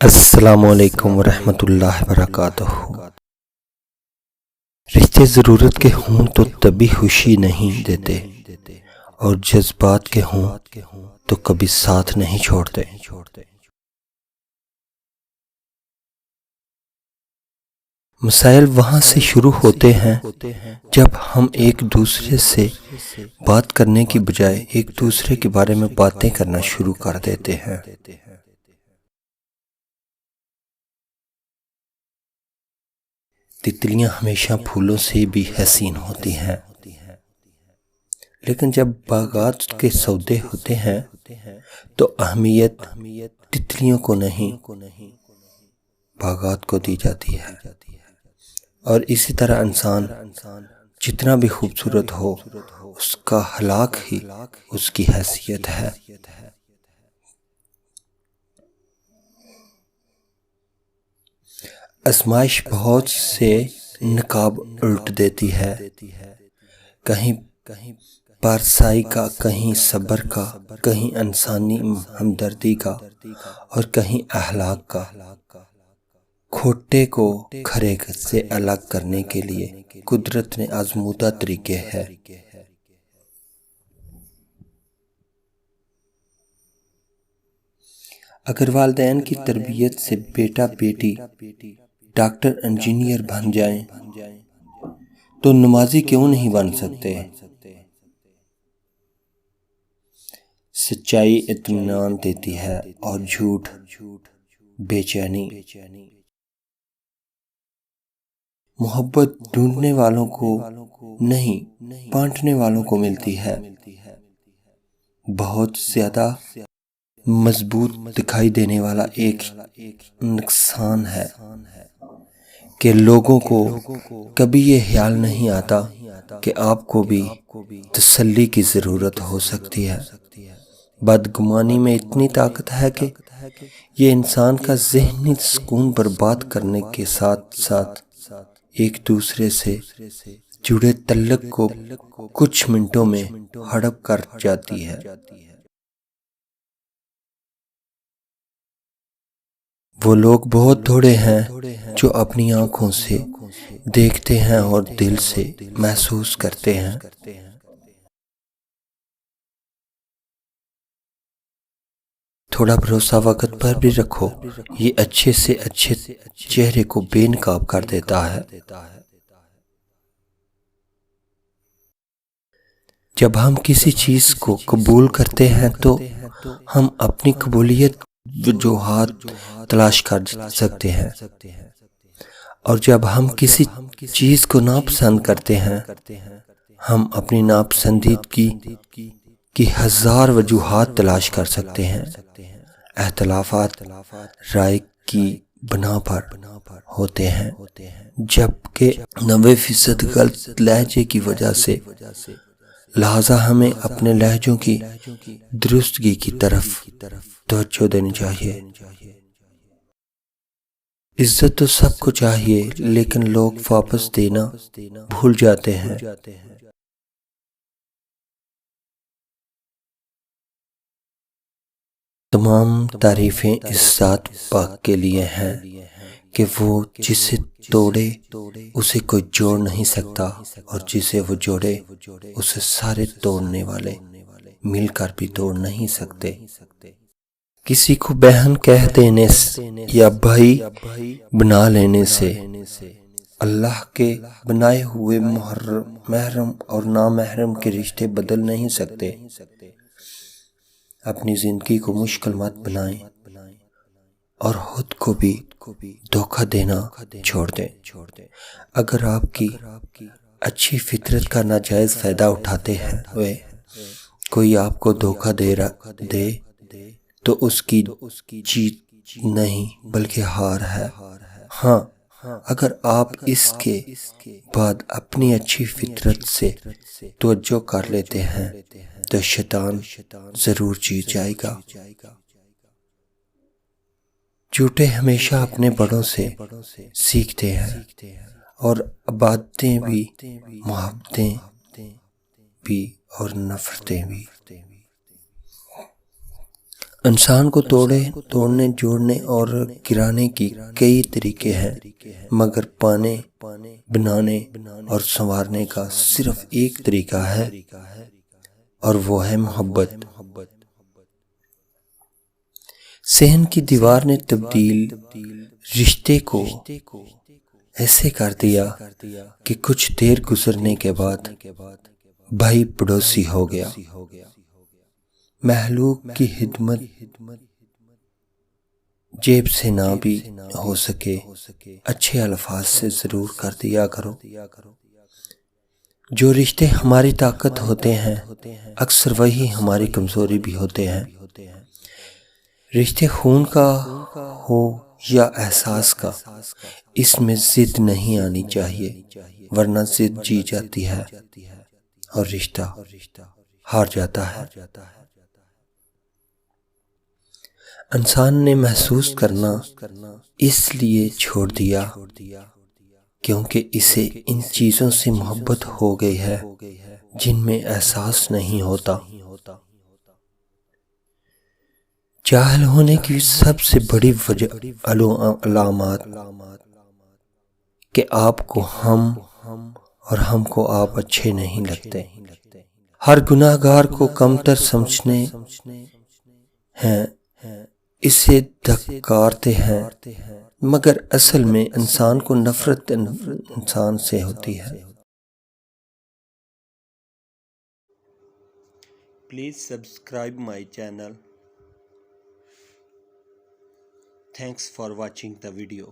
السلام علیکم ورحمۃ اللہ وبرکاتہ۔ رشتے ضرورت کے ہوں تو تبھی خوشی نہیں دیتے، اور جذبات کے ہوں تو کبھی ساتھ نہیں چھوڑتے۔ مسائل وہاں سے شروع ہوتے ہیں جب ہم ایک دوسرے سے بات کرنے کی بجائے ایک دوسرے کے بارے میں باتیں کرنا شروع کر دیتے ہیں۔ تتلیاں ہمیشہ پھولوں سے بھی حسین ہوتی ہیں، لیکن جب باغات کے سودے ہوتے ہیں تو اہمیت تتلیوں کو نہیں باغات کو دی جاتی ہے۔ اور اسی طرح انسان جتنا بھی خوبصورت ہو، اس کا ہلاک ہی اس کی حیثیت ہے۔ آزمائش بہت سے نقاب الٹ دیتی ہے، کہیں پارسائی کا، کہیں صبر کا، کہیں انسانی ہمدردی کا، اور کہیں اخلاق کا۔ کھوٹے کو کھرے سے الگ کرنے کے لیے قدرت نے آزمودہ طریقے ہیں۔ اگر والدین کی تربیت سے بیٹا بیٹی ڈاکٹر انجینئر بن جائیں تو نمازی کیوں نہیں بن سکتے؟ سچائی اطمینان دیتی ہے اور جھوٹ بے چینی۔ محبت ڈھونڈنے والوں کو نہیں، بانٹنے والوں کو ملتی ہے۔ بہت زیادہ مضبوط دکھائی دینے والا ایک نقصان ہے کہ لوگوں کو کبھی یہ خیال نہیں آتا کہ آپ کو بھی تسلی کی ضرورت ہو سکتی ہے۔ بدگمانی میں اتنی طاقت ہے کہ یہ انسان کا ذہنی سکون برباد کرنے کے ساتھ ساتھ ایک دوسرے سے جڑے تعلق کو کچھ منٹوں میں ہڑپ کر جاتی ہے۔ وہ لوگ بہت تھوڑے ہیں جو اپنی آنکھوں سے دیکھتے ہیں اور دل سے محسوس کرتے ہیں۔ تھوڑا بھروسہ وقت پر بھی رکھو، یہ اچھے سے اچھے چہرے کو بے نقاب کر دیتا ہے۔ جب ہم کسی چیز کو قبول کرتے ہیں تو ہم اپنی قبولیت وجوہات تلاش کر سکتے ہیں، اور جب ہم کسی چیز کو ناپسند کرتے ہیں ہم اپنی ناپسندیدگی کی ہزار وجوہات تلاش کر سکتے ہیں۔ اختلافات رائے کی بنا پر ہوتے ہیں، جبکہ 90% غلط لہجے کی وجہ سے۔ لہذا ہمیں اپنے لہجوں کی درستگی کی طرف توجہ دینی چاہیے۔ عزت تو سب کو چاہیے، لیکن لوگ واپس دینا بھول جاتے ہیں۔ تمام تعریفیں اس ذات پاک کے لیے ہیں کہ وہ جسے توڑے اسے کوئی جوڑ نہیں سکتا، اور جسے وہ جوڑے اسے سارے توڑنے والے مل کر بھی توڑ نہیں سکتے۔ کسی کو بہن کہہ دینے یا بھائی بنا لینے سے اللہ کے بنائے ہوئے محرم اور نامحرم کے رشتے بدل نہیں سکتے۔ اپنی زندگی کو مشکل مت بنائیں اور خود کو بھی دھوکہ دینا چھوڑ دیں۔ اگر آپ کی اچھی فطرت کا ناجائز فائدہ اٹھاتے ہوئے کوئی آپ کو دھوکہ دے تو اس کی جیت نہیں بلکہ ہار ہے۔ ہاں، اگر آپ اس کے بعد اپنی اچھی فطرت سے توجہ کر لیتے ہیں تو شیطان ضرور جیت جائے گا۔ جھوٹے ہمیشہ اپنے بڑوں سے سیکھتے ہیں، اور عادتیں بھی، محبتیں بھی اور نفرتیں بھی۔ انسان کو توڑنے جوڑنے اور گرانے کی کئی طریقے ہیں، مگر پانے، بنانے اور سنوارنے کا صرف ایک طریقہ ہے، اور وہ ہے محبت۔ صحن کی دیوار نے تبدیل رشتے کو ایسے کر دیا کہ کچھ دیر گزرنے کے بعد بھائی پڑوسی ہو گیا۔ محلوق کی خدمت جیب سے نہ بھی ہو سکے، اچھے الفاظ سے ضرور کر دیا کرو۔ جو رشتے ہماری طاقت ہوتے ہیں، اکثر وہی ہماری کمزوری بھی ہوتے ہیں۔ رشتے خون کا ہو یا احساس کا، اس میں ضد نہیں آنی چاہیے، ورنہ ضد جی جاتی ہے اور رشتہ ہار جاتا ہے۔ انسان نے محسوس کرنا اس لیے چھوڑ دیا کیونکہ اسے ان چیزوں سے محبت ہو گئی ہے جن میں احساس نہیں ہوتا۔ جاہل ہونے کی سب سے بڑی علامات کہ آپ کو ہم اور ہم کو آپ اچھے نہیں لگتے۔ ہر گناہ گار کو کمتر سمجھنے ہیں، اسے دھکارتے ہیں، مگر اصل میں انسان کو نفرت انسان سے ہوتی ہے۔ Please subscribe my channel. Thanks for watching the video.